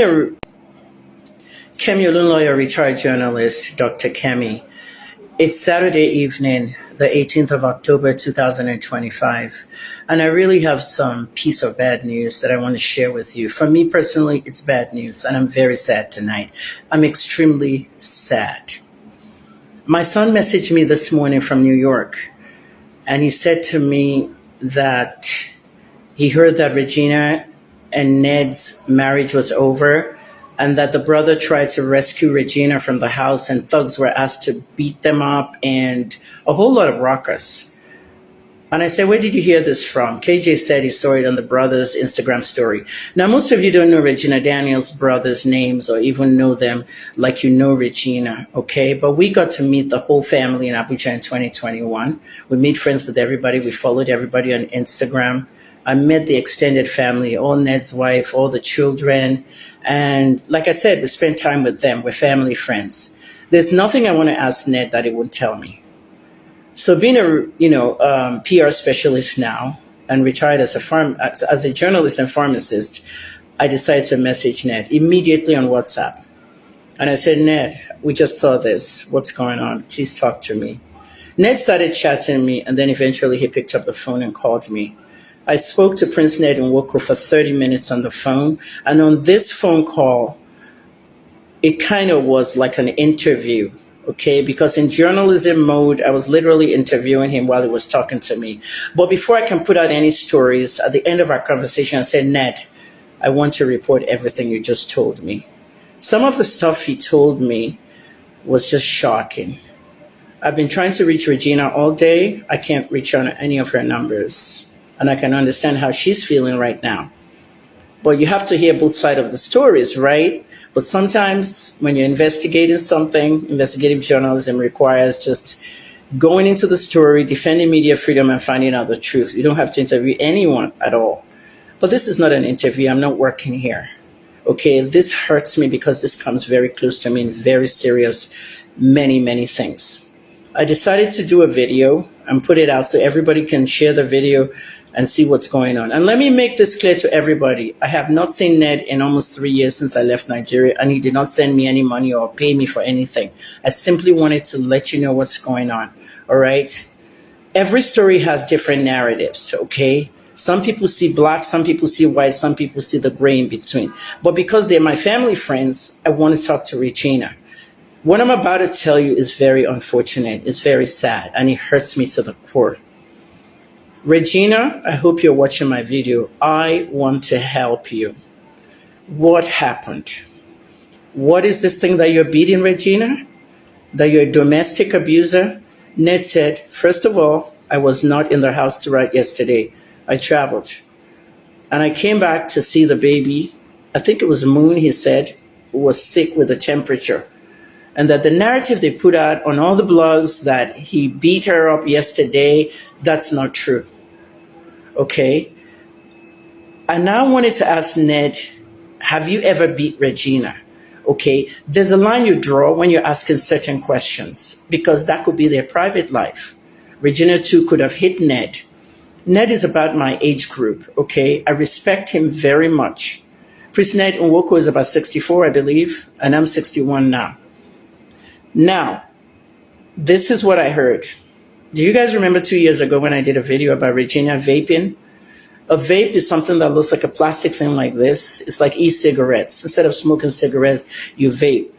Kemi Olunloyo, retired journalist, Dr. Kemi. It's Saturday evening, the 18th of October, 2025, and I really have some piece of bad news that I want to share with you. For me personally, it's bad news, and I'm very sad tonight. I'm extremely sad. My son messaged me this morning from New York, and he said to me that he heard that Regina and Ned's marriage was over, and that the brother tried to rescue Regina from the house, and thugs were asked to beat them up and a whole lot of ruckus. And I said, where did you hear this from? KJ said he saw it on the brother's Instagram story. Now, most of you don't know Regina Daniel's brothers' names or even know them like you know Regina, okay? But we got to meet the whole family in Abuja in 2021. We made friends with everybody. We followed everybody on Instagram. I met the extended family, all Ned's wife, all the children. And like I said, we spent time with them. We're family friends. There's nothing I want to ask Ned that he wouldn't tell me. So being a PR specialist now and retired as a journalist and pharmacist, I decided to message Ned immediately on WhatsApp. And I said, Ned, we just saw this. What's going on? Please talk to me. Ned started chatting me, and then eventually he picked up the phone and called me. I spoke to Prince Ned Nwokwo for 30 minutes on the phone. And on this phone call, it kind of was like an interview, okay? Because in journalism mode, I was literally interviewing him while he was talking to me. But before I can put out any stories, at the end of our conversation, I said, Ned, I want to report everything you just told me. Some of the stuff he told me was just shocking. I've been trying to reach Regina all day. I can't reach on any of her numbers. And I can understand how she's feeling right now. But you have to hear both sides of the stories, right? But sometimes when you're investigating something, investigative journalism requires just going into the story, defending media freedom, and finding out the truth. You don't have to interview anyone at all. But this is not an interview. I'm not working here. Okay, this hurts me because this comes very close to me in very serious, many things. I decided to do a video and put it out so everybody can share the video and see what's going on. And let me make this clear to everybody. I have not seen Ned in almost 3 years since I left Nigeria, and he did not send me any money or pay me for anything. I simply wanted to let you know what's going on, all right? Every story has different narratives, okay? Some people see black, some people see white, some people see the gray in between. But because they're my family friends, I want to talk to Regina. What I'm about to tell you is very unfortunate. It's very sad, and it hurts me to the core. Regina, I hope you're watching my video. I want to help you. What happened? What is this thing that you're beating, Regina? That you're a domestic abuser? Ned said, first of all, I was not in the house tonight yesterday. I traveled. And I came back to see the baby. I think it was Moon, he said, who was sick with a temperature. And that the narrative they put out on all the blogs that he beat her up yesterday, that's not true. Okay? I now wanted to ask Ned, have you ever beat Regina? Okay? There's a line you draw when you're asking certain questions, because that could be their private life. Regina too could have hit Ned. Ned is about my age group, okay? I respect him very much. Prince Ned Nwokwo is about 64, I believe, and I'm 61 now. Now, this is what I heard. Do you guys remember 2 years ago when I did a video about Regina vaping? A vape is something that looks like a plastic thing like this. It's like e-cigarettes. Instead of smoking cigarettes, you vape.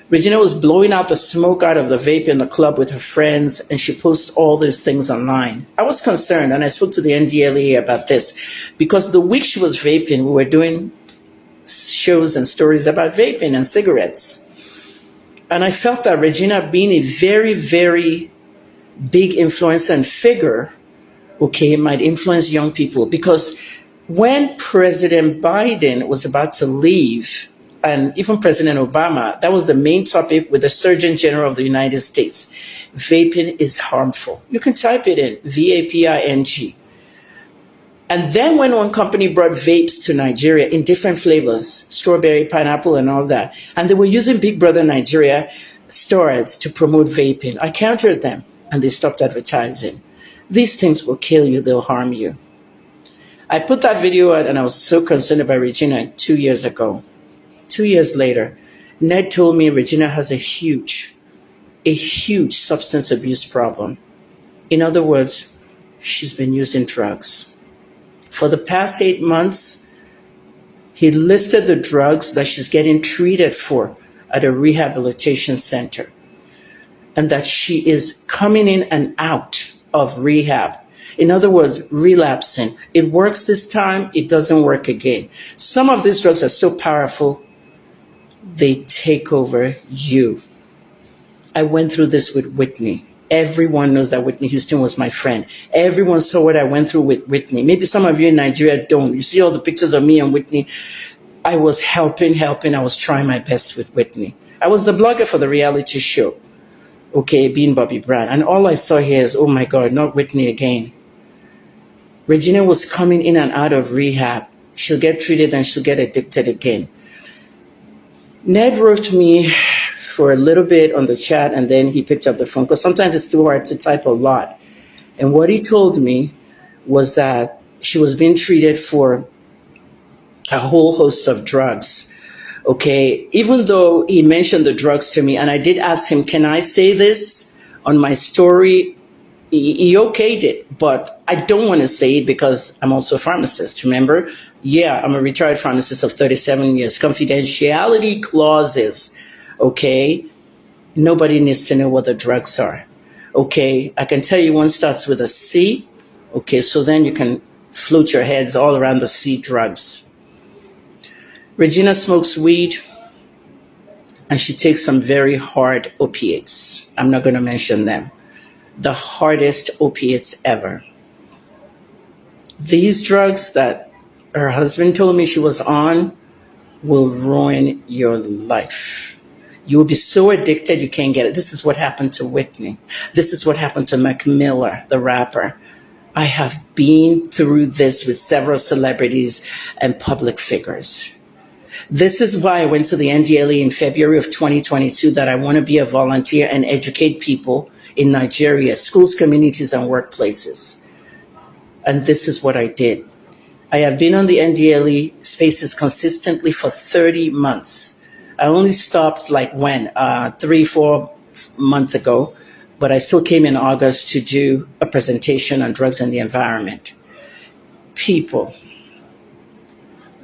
Regina was blowing out the smoke out of the vape in the club with her friends, and she posts all those things online. I was concerned, and I spoke to the NDLEA about this, because the week she was vaping, we were doing shows and stories about vaping and cigarettes. And I felt that Regina, being a very big influencer and figure, okay, might influence young people. Because when President Biden was about to leave, and even President Obama, that was the main topic with the Surgeon General of the United States. Vaping is harmful. You can type it in, VAPING. And then when one company brought vapes to Nigeria in different flavors, strawberry, pineapple, and all that, and they were using Big Brother Nigeria stores to promote vaping, I countered them, and they stopped advertising. These things will kill you, they'll harm you. I put that video out, and I was so concerned about Regina 2 years ago. 2 years later, Ned told me Regina has a huge substance abuse problem. In other words, she's been using drugs. For the past 8 months, he listed the drugs that she's getting treated for at a rehabilitation center, and that she is coming in and out of rehab. In other words, relapsing. It works this time, it doesn't work again. Some of these drugs are so powerful, they take over you. I went through this with Whitney. Everyone knows that Whitney Houston was my friend. Everyone saw what I went through with Whitney. Maybe some of you in Nigeria don't. You see all the pictures of me and Whitney. I was helping. I was trying my best with Whitney. I was the blogger for the reality show, okay, being Bobby Brown. And all I saw here is, oh my God, not Whitney again. Regina was coming in and out of rehab. She'll get treated and she'll get addicted again. Ned wrote me for a little bit on the chat, and then he picked up the phone, because sometimes it's too hard to type a lot. And what he told me was that she was being treated for a whole host of drugs. Okay, even though he mentioned the drugs to me, and I did ask him, can I say this on my story? He okayed it, but I don't want to say it because I'm also a pharmacist, remember? Yeah, I'm a retired pharmacist of 37 years. Confidentiality clauses, okay? Nobody needs to know what the drugs are, okay? I can tell you one starts with a C, okay? So then you can float your heads all around the C drugs. Regina smokes weed, and she takes some very hard opiates. I'm not going to mention them. The hardest opiates ever. These drugs that her husband told me she was on will ruin your life. You will be so addicted you can't get it. This is what happened to Whitney. This is what happened to Mac Miller, the rapper. I have been through this with several celebrities and public figures. This is why I went to the NDLE in February of 2022, that I want to be a volunteer and educate people in Nigeria, schools, communities, and workplaces. And this is what I did. I have been on the NDLE spaces consistently for 30 months. I only stopped 3-4 months ago, but I still came in August to do a presentation on drugs and the environment. People,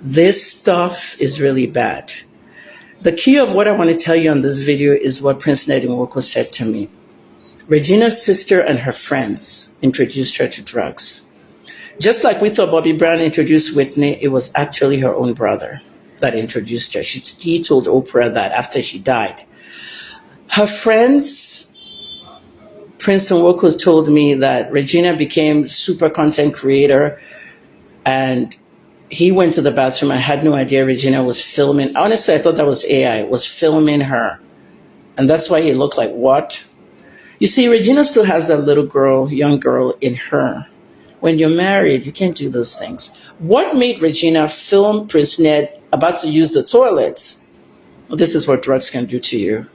this stuff is really bad. The key of what I want to tell you on this video is what Prince Ned Nwokwo said to me. Regina's sister and her friends introduced her to drugs. Just like we thought Bobby Brown introduced Whitney, it was actually her own brother that introduced her. He told Oprah that after she died. Her friends, Prince Nwokwo told me that Regina became super content creator, and he went to the bathroom. I had no idea Regina was filming. Honestly, I thought that was AI, was filming her. And that's why he looked like, what? You see, Regina still has that little girl, young girl in her. When you're married, you can't do those things. What made Regina film Prince Ned about to use the toilets? Well, this is what drugs can do to you.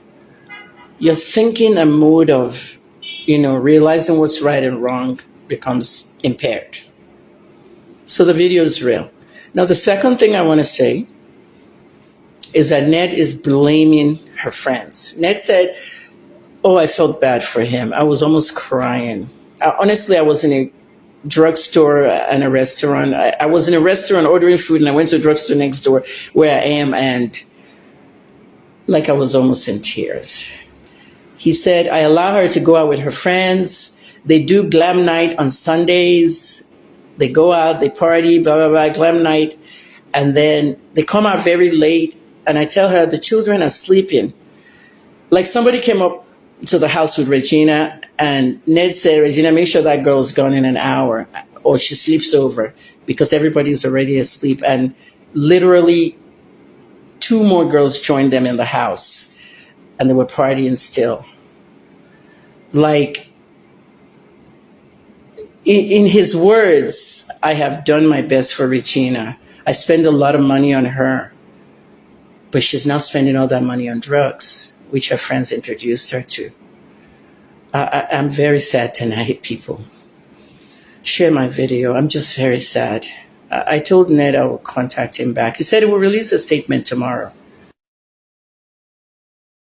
Your thinking and mode of, realizing what's right and wrong becomes impaired. So the video is real. Now, the second thing I want to say is that Ned is blaming her friends. Ned said, oh, I felt bad for him. I was almost crying. Honestly, I was in a drugstore and a restaurant. I was in a restaurant ordering food, and I went to a drugstore next door where I am, and I was almost in tears. He said, I allow her to go out with her friends. They do glam night on Sundays. They go out, they party, blah, blah, blah, glam night. And then they come out very late, and I tell her the children are sleeping. Somebody came up to the house with Regina, and Ned said, Regina, make sure that girl's gone in an hour or she sleeps over, because everybody's already asleep. And literally 2 more girls joined them in the house, and they were partying still. In his words, I have done my best for Regina. I spend a lot of money on her, but she's now spending all that money on drugs, which her friends introduced her to. I'm very sad tonight, people. Share my video. I'm just very sad. I told Ned I will contact him back. He said he will release a statement tomorrow.